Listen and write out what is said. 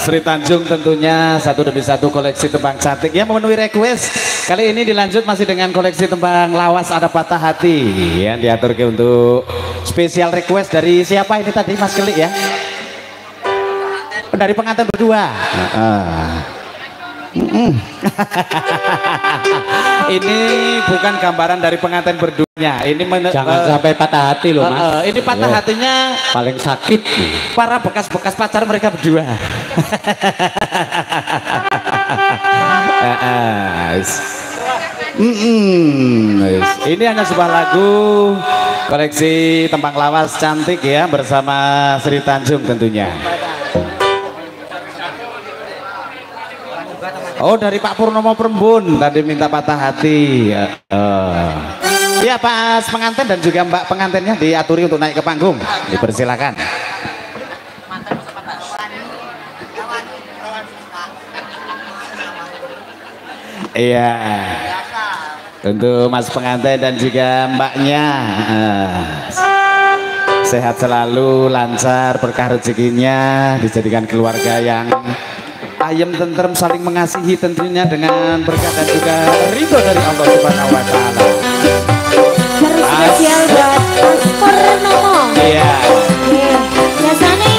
Sri Tanjung tentunya satu demi satu koleksi tembang cantik ya, memenuhi request. Kali ini dilanjut masih dengan koleksi tembang lawas ada patah hati yang diatur untuk spesial request dari siapa ini tadi Mas Kelik ya? Dari pengantin berdua. Ini bukan gambaran dari pengantin berduanya. Ini jangan sampai patah hati loh Mas. Ini patah hatinya paling sakit nih. Para bekas-bekas pacar mereka berdua. Ini hanya sebuah lagu koleksi tembang lawas cantik ya bersama Sri Tanjung tentunya. Oh dari Pak Purnomo Perembun tadi minta patah hati. Ya Pak pengantin dan juga Mbak pengantinnya diaturi untuk naik ke panggung. Dipersilakan. Iya. Tentu Mas pengantin dan juga Mbaknya sehat selalu, lancar, berkah rezekinya, dijadikan keluarga yang ayem tentrem saling mengasihi tentunya dengan berkat dan juga ridho dari Allah Subhanahu wa taala. Spesial buat Mas Purnomo. Iya. Biasanya